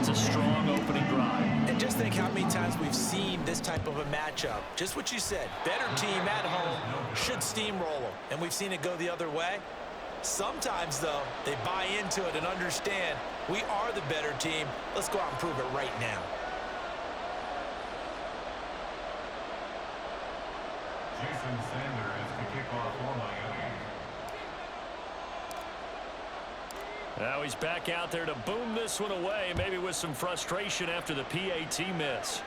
That's a strong opening drive. And just think how many times we've seen this type of a matchup. Just what you said, better team at home should steamroll them. And we've seen it go the other way. Sometimes, though, they buy into it and understand we are the better team. Let's go out and prove it right now. Jason Sanders to kick off for Miami. Now he's back out there to boom this one away, maybe with some frustration after the PAT miss.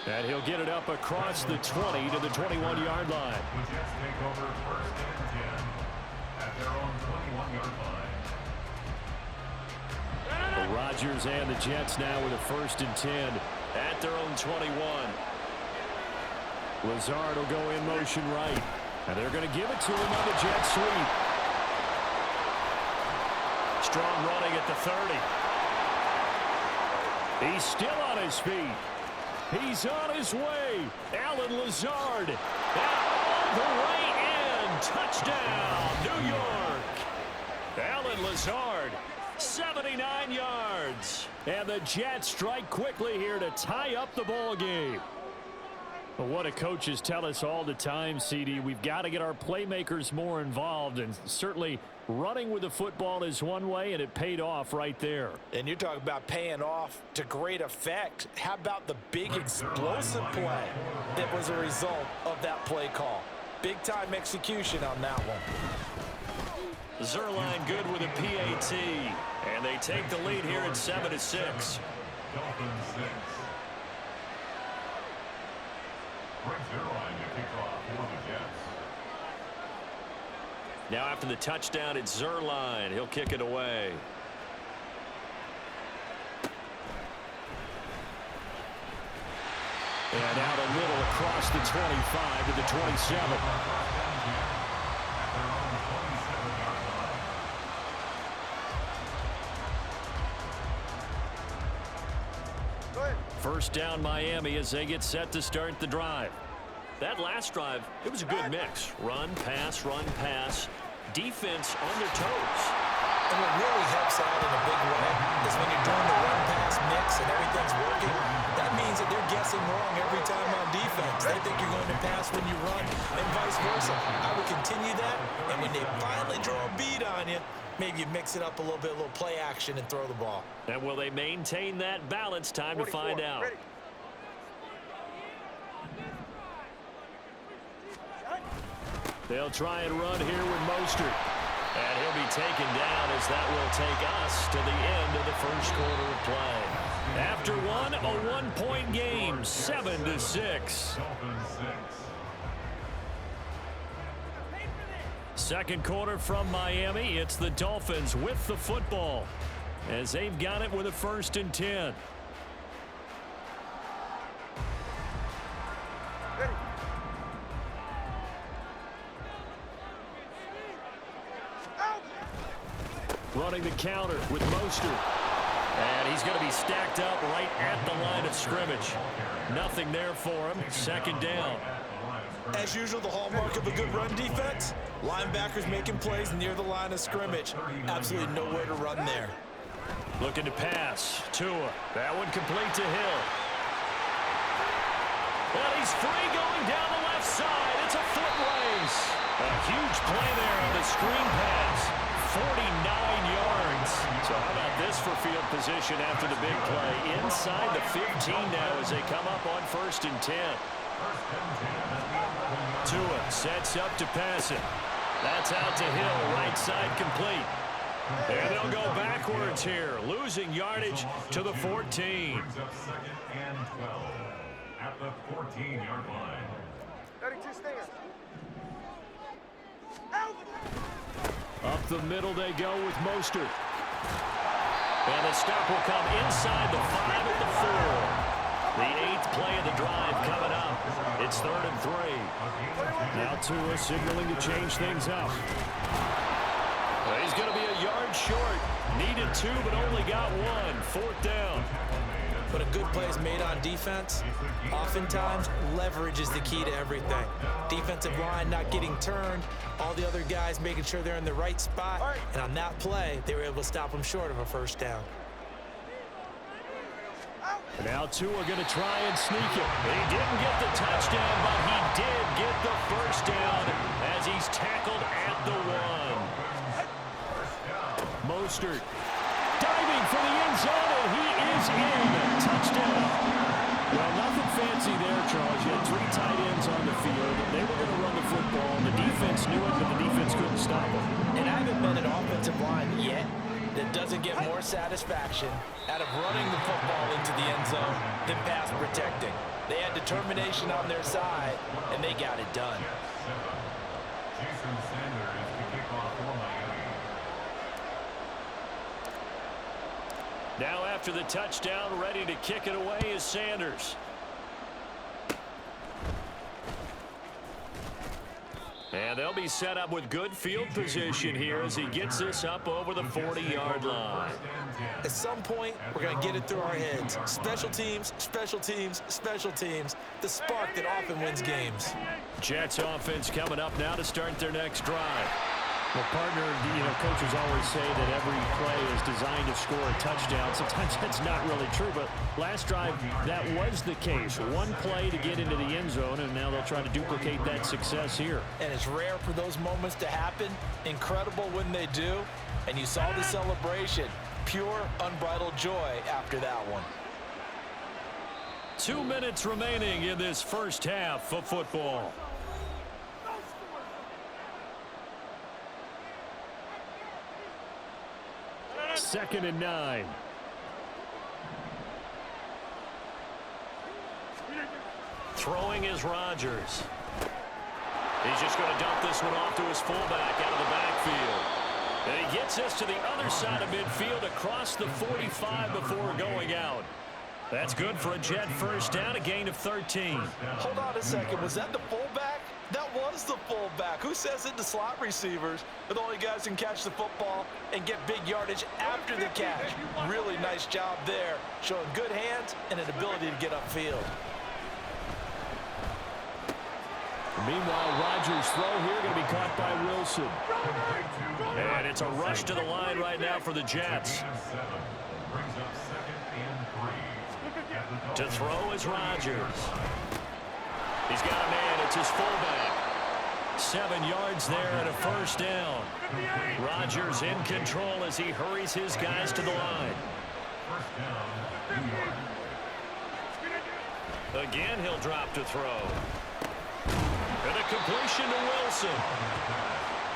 And he'll get it up across the 20 to the 21-yard line. The Jets take over 1st and 10 at their own 21-yard line. Rodgers and the Jets now with a 1st and 10 at their own 21. Lazard will go in motion right. And they're going to give it to him on the jet sweep. Strong running at the 30. He's still on his feet. He's on his way. Allen Lazard. All the way in. Touchdown, New York. Allen Lazard, 79 yards. And the Jets strike quickly here to tie up the ball game. But what do coaches tell us all the time, CD? We've got to get our playmakers more involved, and certainly running with the football is one way, and it paid off right there. And you're talking about paying off to great effect. How about the big explosive play that was a result of that play call? Big-time execution on that one. Zuerlein good with a PAT, and they take the lead here at 7-6. Dolphins 6. Brent Zuerlein to kick off for the Jets. Now after the touchdown, it's Zuerlein. He'll kick it away. And out a little across the 25 to the 27. First down Miami as they get set to start the drive. That last drive, it was a good mix. Run, pass, defense on their toes. And what really helps out in a big way is when you're doing the run-pass mix and everything's working, that means that they're guessing wrong every time on defense. They think you're going to pass when you run and vice versa. I would continue that, and when they finally draw a beat on you, maybe you mix it up a little bit, a little play action, and throw the ball. And will they maintain that balance? Time to find out. Ready. They'll try and run here with Mostert. And he'll be taken down as that will take us to the end of the first quarter of play. After one, a one-point game, 7-6. Second quarter from Miami. It's the Dolphins with the football as they've got it with a 1st and 10. Running the counter with Mostert. And he's going to be stacked up right at the line of scrimmage. Nothing there for him. Second down. As usual, the hallmark of a good run defense, linebackers making plays near the line of scrimmage. Absolutely nowhere to run there. Looking to pass. Tua. That one complete to Hill. Well, he's free going down the left side. It's a foot race. A huge play there on the screen pass. 49 yards. So how about this for field position after the big play? Inside the 15 now as they come up on 1st and 10. Tua sets up to pass it. That's out to Hill, right side complete. And they'll go backwards here, losing yardage to the 14. Brings up 2nd and 12 at the 14-yard line. 32 stand. Up the middle they go with Mostert. And the stop will come inside the 5 at the 4. The 8th play of the drive coming up. It's 3rd and 3. Now Tua signaling to change things up. He's going to be a yard short. Needed 2, but only got 1. 4th down. When a good play is made on defense, oftentimes leverage is the key to everything. Defensive line not getting turned, all the other guys making sure they're in the right spot, and on that play, they were able to stop them short of a first down. Now Tua going to try and sneak it. He didn't get the touchdown, but he did get the first down as he's tackled at the 1. Mostert diving for the end zone, and he is in. Touchdown. Well, nothing fancy there, Charles. You had 3 tight ends on the field. They were going to run the football. The defense knew it, but the defense couldn't stop them. And I haven't met an offensive line yet that doesn't get more satisfaction out of running the football into the end zone than pass protecting. They had determination on their side, and they got it done. Jason Sanders to kick off for Miami. Now after the touchdown, ready to kick it away is Sanders. And they'll be set up with good field position here as he gets this up over the 40-yard line. At some point, we're going to get it through our heads. Special teams, special teams, special teams. The spark that often wins games. Jets offense coming up now to start their next drive. Well, partner, coaches always say that every play is designed to score a touchdown. Sometimes that's not really true, but last drive, that was the case. One play to get into the end zone, and now they'll try to duplicate that success here. And it's rare for those moments to happen. Incredible when they do. And you saw the celebration. Pure, unbridled joy after that one. 2 minutes remaining in this first half of football. Second and 9. Throwing is Rodgers. He's just going to dump this one off to his fullback out of the backfield. And he gets this to the other side of midfield across the 45 before going out. That's good for a Jet first down, a gain of 13. Hold on a second. Was that the fullback? That was the fullback. Who says it to slot receivers? They're the only guys who can catch the football and get big yardage after the catch. Really nice job there, showing good hands and an ability to get upfield. Meanwhile, Rodgers' throw here going to be caught by Wilson. And it's a rush to the line right now for the Jets. To throw is Rodgers. He's got a man. It's his fullback. 7 yards there and a first down. Rodgers in control as he hurries his guys to the line. Again, he'll drop to throw. And a completion to Wilson.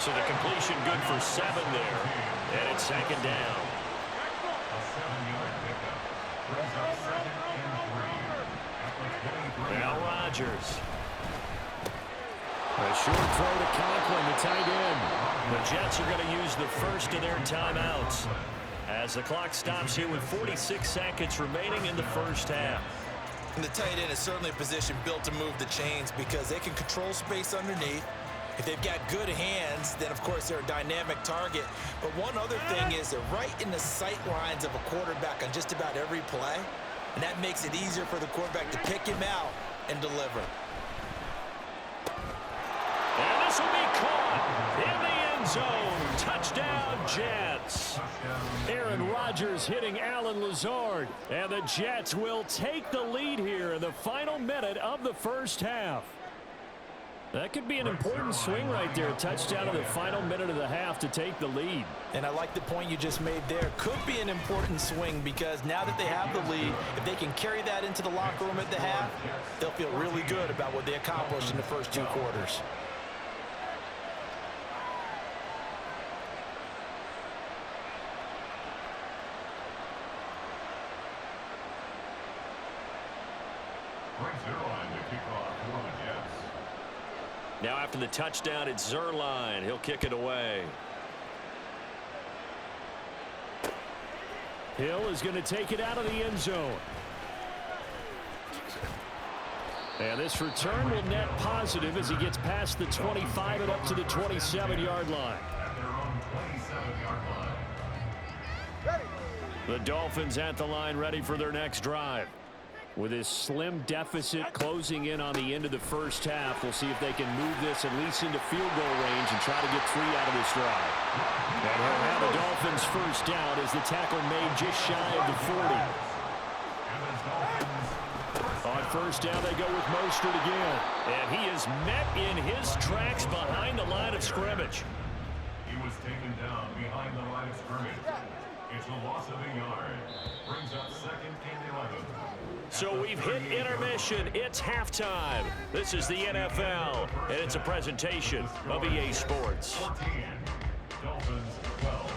So the completion good for 7 there. And it's second down. Now Rodgers. A short throw to Conklin, the tight end. The Jets are going to use the first of their timeouts as the clock stops here with 46 seconds remaining in the first half. And the tight end is certainly a position built to move the chains because they can control space underneath. If they've got good hands, then of course they're a dynamic target. But one other thing is they're right in the sight lines of a quarterback on just about every play. And that makes it easier for the quarterback to pick him out and deliver. And this will be caught in the end zone. Touchdown, Jets. Aaron Rodgers hitting Allen Lazard. And the Jets will take the lead here in the final minute of the first half. That could be an important swing right there. A touchdown in the final minute of the half to take the lead. And I like the point you just made there. Could be an important swing because now that they have the lead, if they can carry that into the locker room at the half, they'll feel really good about what they accomplished in the first 2 quarters. Now after the touchdown, it's Zuerlein. He'll kick it away. Hill is going to take it out of the end zone. And this return will net positive as he gets past the 25 and up to the 27-yard line. The Dolphins at the line ready for their next drive. With this slim deficit closing in on the end of the first half, we'll see if they can move this at least into field goal range and try to get 3 out of this drive. And he'll have the Dolphins first down as the tackle made just shy of the 40. On first down, they go with Mostert again. And he is met in his tracks behind the line of scrimmage. He was taken down behind the line of scrimmage. It's a loss of a yard. Brings up 2nd and 11. So we've hit intermission. It's halftime. This is the NFL, and it's a presentation of EA Sports. 14, Dolphins 12.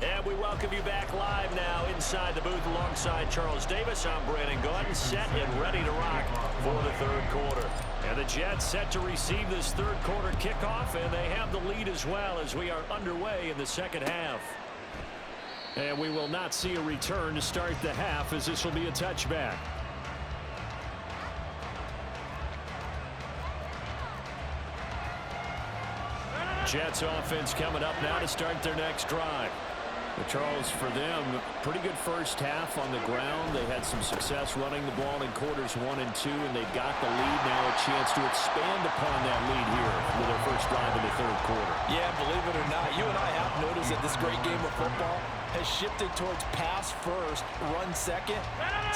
And we welcome you back live now inside the booth alongside Charles Davis. I'm Brandon Gaudin, set and ready to rock for the third quarter. And the Jets set to receive this third quarter kickoff, and they have the lead as well as we are underway in the second half. And we will not see a return to start the half, as this will be a touchback. Jets offense coming up now to start their next drive. But Charles, for them, pretty good first half on the ground. They had some success running the ball in quarters 1 and 2, and they've got the lead now, a chance to expand upon that lead here with their first drive in the third quarter. Yeah, believe it or not, you and I have noticed that this great game of football has shifted towards pass first, run second.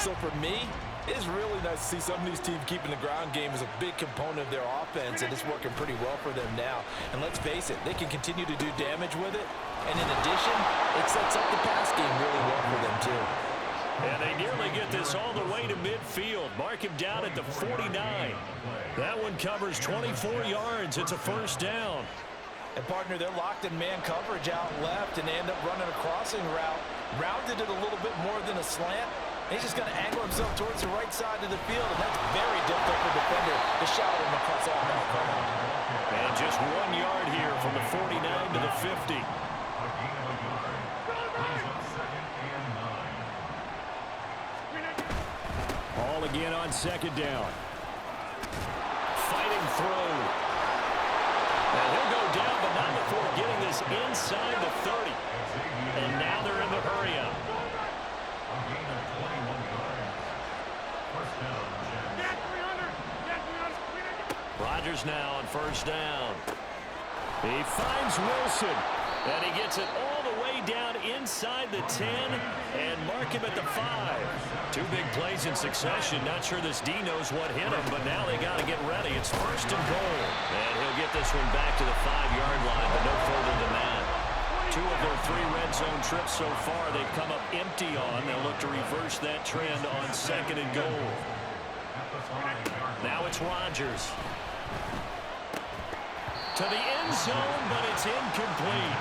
So for me, it's really nice to see some of these teams keeping the ground game as a big component of their offense, and it's working pretty well for them now. And let's face it, they can continue to do damage with it. And in addition, it sets up the pass game really well for them, too. And they nearly get this all the way to midfield. Mark him down at the 49. That one covers 24 yards. It's a first down. And, partner, they're locked in man coverage out left, and they end up running a crossing route. Rounded it a little bit more than a slant. He's just going to angle himself towards the right side of the field, and that's very difficult for a defender to shout him across all that ground. And just 1 yard here from the 49 to the 50. All again on second down. Fighting through. And he'll go down, but not before getting this inside the 30. And now they're in the hurry up. Rodgers now on first down. He finds Wilson, and he gets it all the way down inside the 10 and mark him at the 5. 2 big plays in succession. Not sure this D knows what hit him, but now they got to get ready. It's first and goal. And he'll get this one back to the 5-yard line, but no further than that. 2 of their 3 red zone trips so far they've come up empty on. They'll look to reverse that trend on second and goal. Now it's Rodgers. To the end zone, but it's incomplete.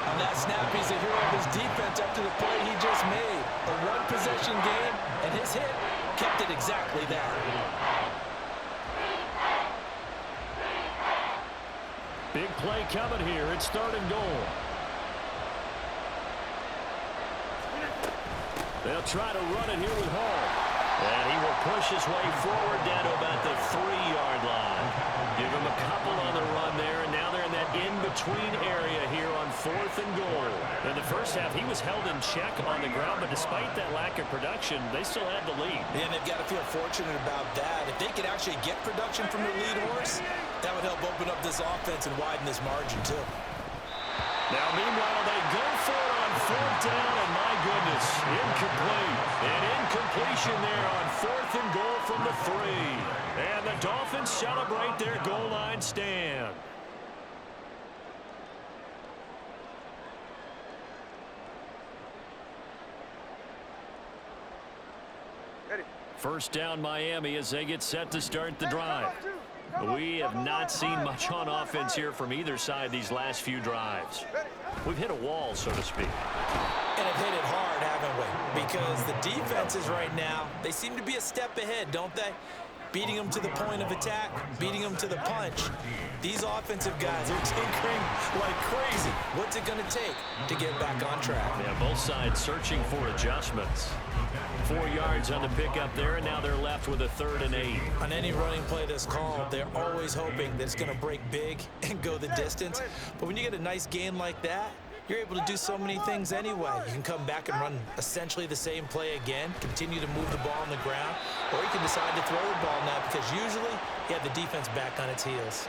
On that snap, he's a hero of his defense after the play he just made. A one-possession game, and his hit kept it exactly that. Big play coming here. It's third and goal. They'll try to run it here with Hall. And he will push his way forward down to about the 3-yard line. Give him a couple on the run there, and now they're in that in-between area here on fourth and goal. In the first half, he was held in check on the ground, but despite that lack of production, they still had the lead. And they've got to feel fortunate about that. If they could actually get production from their lead horse, that would help open up this offense and widen this margin, too. Now, meanwhile, they go for it on fourth down, and my goodness, incomplete. An incompletion there on fourth and goal from the 3. And the Dolphins celebrate their goal line stand. First down Miami as they get set to start the drive. We have not seen much on offense here from either side these last few drives. We've hit a wall, so to speak. And have hit it hard, haven't haven't we? Because the defenses right now, they seem to be a step ahead, don't they? Beating them to the point of attack, beating them to the punch. These offensive guys are tinkering like crazy. What's it going to take to get back on track? Yeah, both sides searching for adjustments. 4 yards on the pickup there, and now they're left with a 3rd and 8. On any running play that's called, they're always hoping that it's going to break big and go the distance. But when you get a nice gain like that, you're able to do so many things anyway. You can come back and run essentially the same play again, continue to move the ball on the ground, or you can decide to throw the ball now because usually you have the defense back on its heels.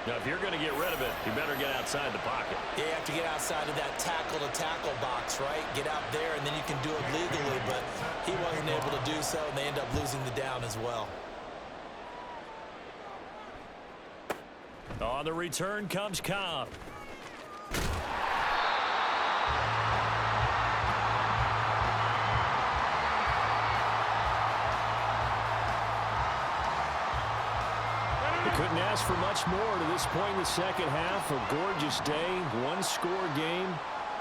Now, if you're going to get rid of it, you better get outside the pocket. You have to get outside of that tackle-to-tackle box, right? Get out there, and then you can do it legally, but he wasn't able to do so, and they end up losing the down as well. On the return comes Cobb. Couldn't ask for much more to this point in the second half. A gorgeous day, one-score game.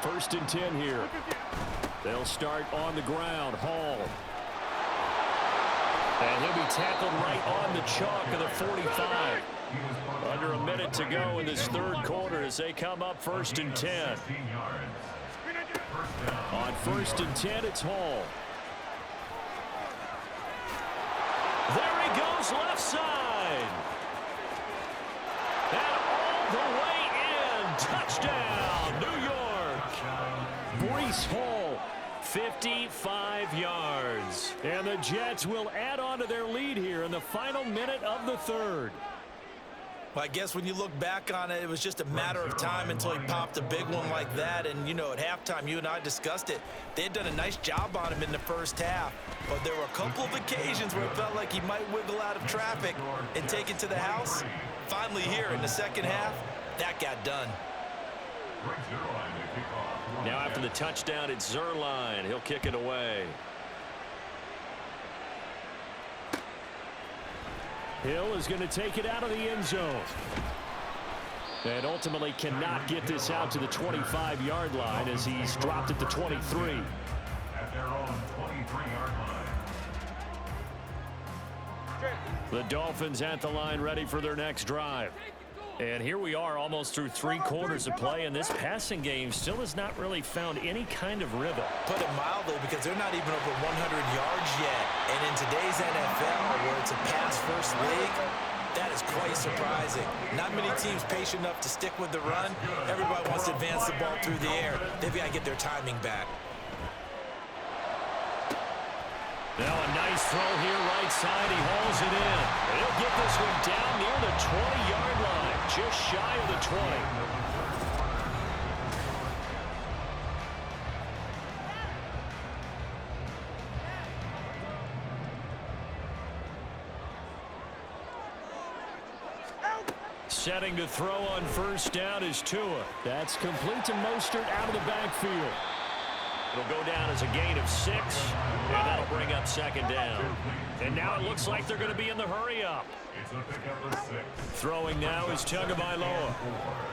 1st and 10 here. They'll start on the ground. Hall. And he'll be tackled right on the chalk of the 45. Under a minute to go in this 3rd quarter as they come up 1st and 10. On 1st and 10, it's Hall. There he goes, left side. And all the way in. Touchdown, New York. Breece Hall, 55 yards. And the Jets will add on to their lead here in the final minute of the 3rd. Well, I guess when you look back on it, it was just a matter of time until he popped a big one like that. And, you know, at halftime, you and I discussed it. They had done a nice job on him in the first half. But there were a couple of occasions where it felt like he might wiggle out of traffic and take it to the house. Finally here in the second half, that got done. Now after the touchdown, it's Zuerlein. He'll kick it away. Hill is going to take it out of the end zone. And ultimately cannot get this out to the 25-yard line as he's dropped at the 23. At their own 23-yard line. The Dolphins at the line ready for their next drive. And here we are almost through 3 quarters of play, and this passing game still has not really found any kind of rhythm. Put it mildly, because they're not even over 100 yards yet. And in today's NFL, where it's a pass-first league, that is quite surprising. Not many teams patient enough to stick with the run. Everybody wants to advance the ball through the air. They've got to get their timing back. Now a nice throw here right side. He hauls it in. He'll get this one down near the 20-yard line, just shy of the 20. Setting to throw on 1st down is Tua. That's complete to Mostert out of the backfield. It'll go down as a gain of 6, and that'll bring up 2nd down. And now it looks like they're going to be in the hurry-up. It's a pickup of 6. Throwing now is Tagovailoa.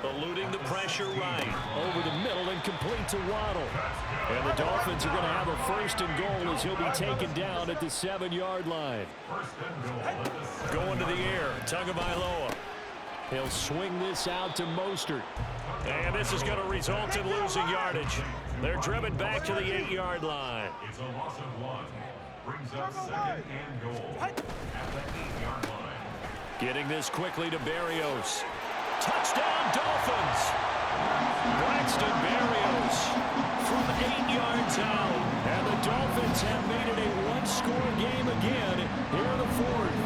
Eluding the pressure right. Over the middle and complete to Waddle. And the Dolphins are going to have a 1st and goal as he'll be taken down at the 7-yard line. Going to the air, Tagovailoa. He'll swing this out to Mostert. And this is going to result in losing yardage. They're driven back to the 8-yard line. It's a loss of 1. Brings up 2nd and goal at the 8-yard line. Getting this quickly to Berrios. Touchdown, Dolphins! Braxton Berrios from 8 yards out. And the Dolphins have made it a one-score game again here in the 4th.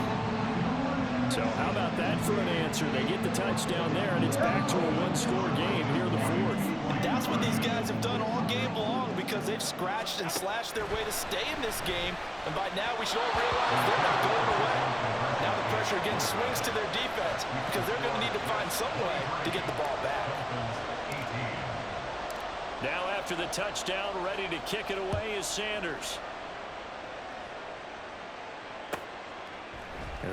So how about that for an answer? They get the touchdown there, and it's back to a one-score game here in the 4th. And that's what these guys have done all game long, because they've scratched and slashed their way to stay in this game. And by now, we should all realize they're not going away. Now the pressure again swings to their defense, because they're going to need to find some way to get the ball back. Now after the touchdown, ready to kick it away is Sanders.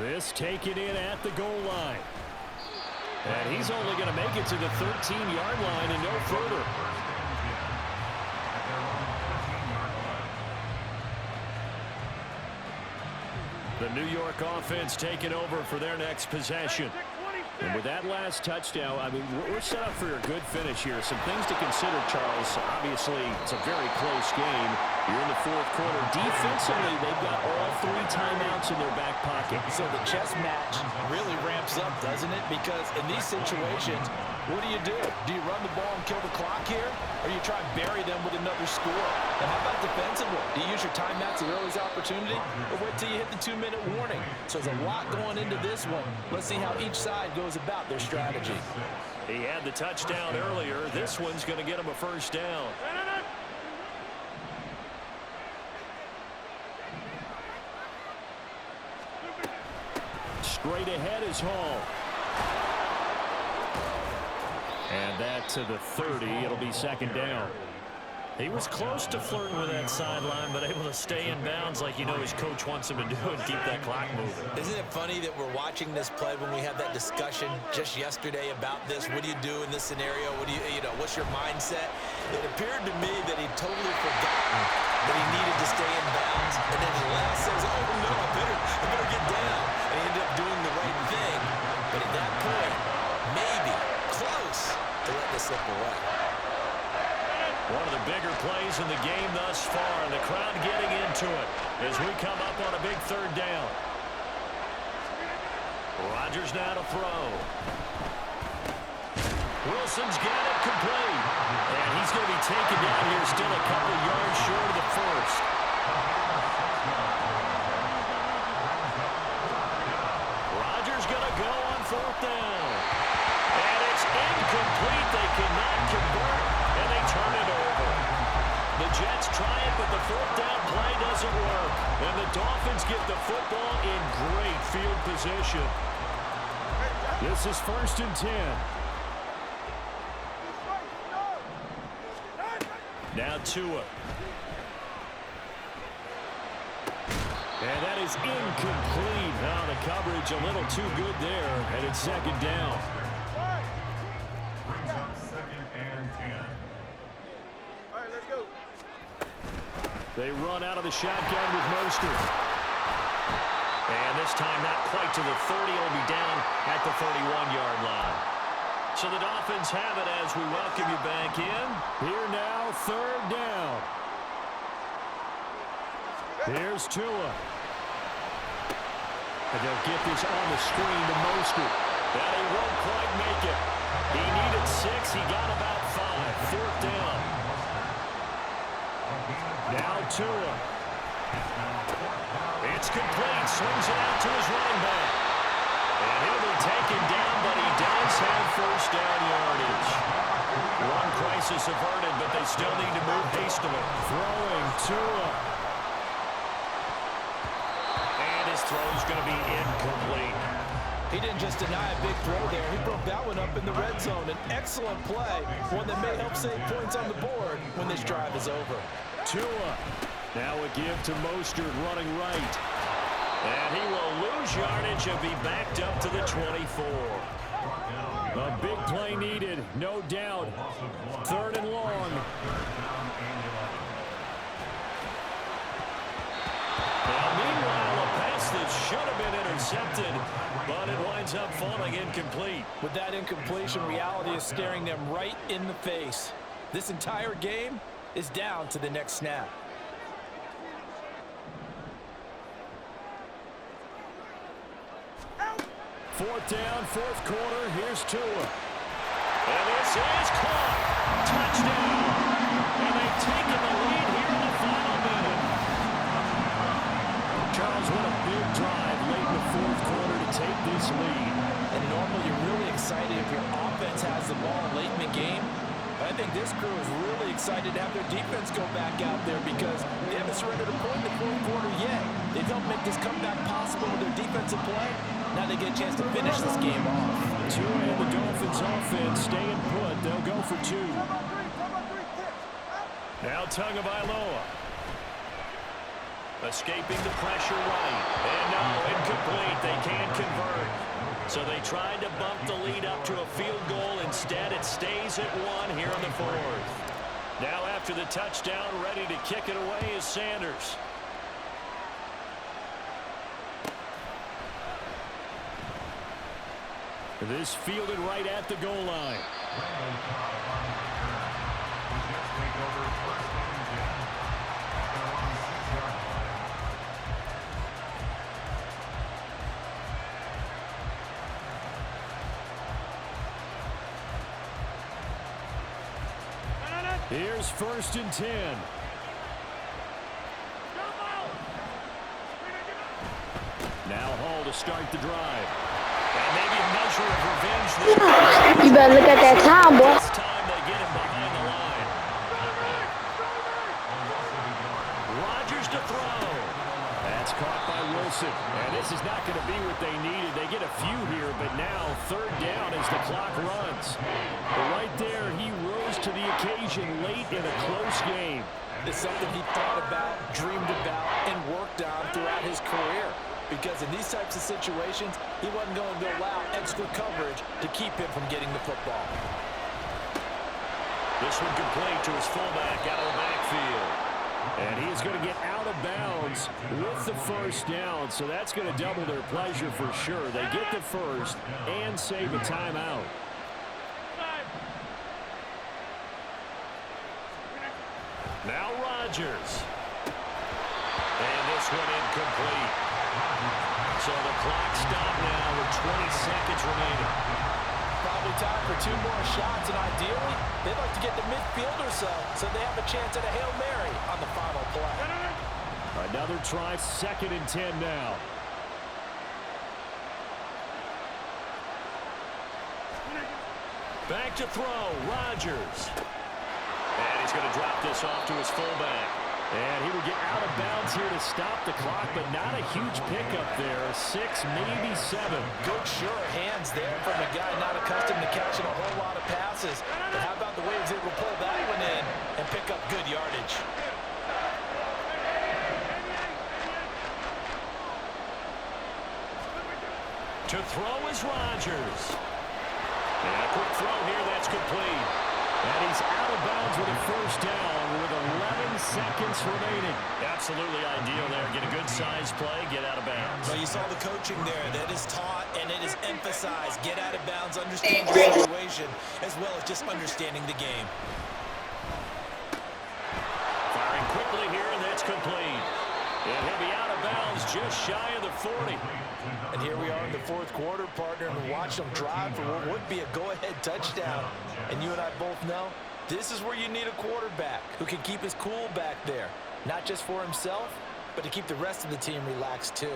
This taken in at the goal line. And he's only going to make it to the 13-yard line and no further. The New York offense taking over for their next possession. And with that last touchdown, I mean, we're set up for a good finish here. Some things to consider, Charles. Obviously, it's a very close game. You're in the fourth quarter. Defensively, they've got all 3 timeouts in their back pocket. So the chess match really ramps up, doesn't it? Because in these situations, what do? Do you run the ball and kill the clock here? Or you try and bury them with another score? And how about defensively? Do you use your timeouts at early's opportunity? Or wait till you hit the 2-minute warning? So there's a lot going into this one. Let's see how each side goes about their strategy. He had the touchdown earlier. This one's going to get him a first down. Straight ahead is Hall. And that to the 30. It'll be second down. He was close to flirting with that sideline, but able to stay in bounds like his coach wants him to do and keep that clock moving. Isn't it funny that we're watching this play when we had that discussion just yesterday about this? What do you do in this scenario? What do what's your mindset? It appeared to me that he'd totally forgotten that he needed to stay in bounds, and then he last says, "Oh no, I better get down." And he ended up doing the right thing, but at that point, maybe close to let this slip away. One of the bigger plays in the game thus far, and the crowd getting into it as we come up on a big third down. Rodgers now to throw. Wilson's got it complete. And he's going to be taken down here, still a couple yards short of the first. Rodgers going to go on fourth down. And it's incomplete. They cannot convert, and they turn it over. The Jets try it, but the fourth down play doesn't work. And the Dolphins get the football in great field position. This is 1st and 10. Now Tua. And that is incomplete. Now the coverage a little too good there, and it's second down. Brings up 2nd and 10. All right, let's go. They run out of the shotgun with Mostert. And this time not quite to the 30. It'll be down at the 31-yard line. So the Dolphins have it as we welcome you back in. Here now, third down. Here's Tua. And they'll get this on the screen to Mostert. But he won't quite make it. He needed 6. He got about 5. Fourth down. Now Tua. It's complete. Swings it out to his running back. And he'll be taken down, but he does have first down yardage. One crisis averted, but they still need to move hastily. Throwing Tua. And his throw's going to be incomplete. He didn't just deny a big throw there. He broke that one up in the red zone. An excellent play, one that may help save points on the board when this drive is over. Tua. Now a give to Mostert running right. And he will lose yardage and be backed up to the 24. A big play needed, no doubt. Third and long. Now, meanwhile, a pass that should have been intercepted, but it winds up falling incomplete. With that incompletion, reality is staring them right in the face. This entire game is down to the next snap. Fourth down, fourth quarter. Here's Tua. And this is caught. Touchdown. And they've taken the lead here in the final minute. Charles, what a big drive late in the fourth quarter to take this lead. And normally you're really excited if your offense has the ball late in the game. But I think this crew is really excited to have their defense go back out there because they haven't surrendered a point in the fourth quarter yet. They've helped make this comeback possible with their defensive play. Now they get a chance to finish this game off. Tua and the Dolphins offense staying put. They'll go for 2. Now Tagovailoa. Escaping the pressure right. And no, incomplete. They can't convert. So they tried to bump the lead up to a field goal. Instead, it stays at 1 here in the fourth. Now after the touchdown, ready to kick it away is Sanders. This fielded right at the goal line. Randall Cobb on the return. The Jets take over first and 10 at their own 6-yard line. Here's first and 10. Now Hall to start the drive. And maybe a measure of revenge there. You better look at that time, boy. This time they get him behind the line. Rodgers to throw. That's caught by Wilson. And this is not going to be what they needed. They get a few here, but now third down as the clock runs. But right there, he rose to the occasion late in a close game. It's something he thought about, dreamed about, and worked on throughout his career. Because in these types of situations, he wasn't going to allow extra coverage to keep him from getting the football. This one complete to his fullback out of the backfield. And he is going to get out of bounds with the first down, so that's going to double their pleasure for sure. They get the first and save a timeout. Now Rodgers. And this one incomplete. So the clock stopped now with 20 seconds remaining. Probably time for 2 more shots, and ideally, they'd like to get to midfield or so they have a chance at a Hail Mary on the final play. Another try, second and 10 now. Back to throw, Rodgers. And he's going to drop this off to his fullback. And he will get out of bounds here to stop the clock, but not a huge pickup there. 6, maybe 7. Good, sure hands there from a guy not accustomed to catching a whole lot of passes. But how about the way he was able to pull that one in and pick up good yardage? To throw is Rodgers. And a quick throw here, that's complete. And he's out of bounds with a first down with 11 seconds remaining. Absolutely ideal there. Get a good size play, get out of bounds. Well, you saw the coaching there. That is taught and it is emphasized. Get out of bounds, understand the situation, as well as just understanding the game. Firing quickly here, and that's complete. And he'll be out of bounds just shy of the 40. And here we are in the fourth quarter, partner, and watch them drive for what would be a go-ahead touchdown. And you and I both know this is where you need a quarterback who can keep his cool back there, not just for himself, but to keep the rest of the team relaxed too.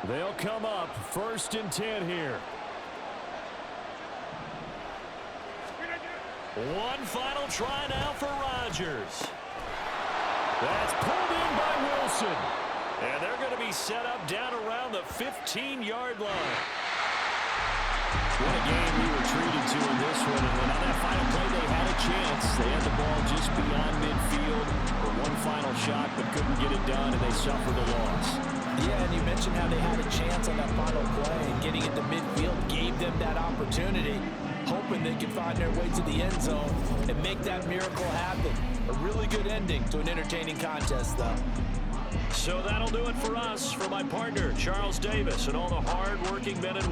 They'll come up first and 10 here. One final try now for Rodgers. That's pulled in by Wilson. And they're going to be set up down around the 15-yard line. What a game we were treated to in this one. And then on that final play, they had a chance. They had the ball just beyond midfield for one final shot, but couldn't get it done, and they suffered a loss. Yeah, and you mentioned how they had a chance on that final play, and getting into midfield gave them that opportunity, hoping they could find their way to the end zone and make that miracle happen. A really good ending to an entertaining contest, though. So that'll do it for us. For my partner, Charles Davis, and all the hard-working men and women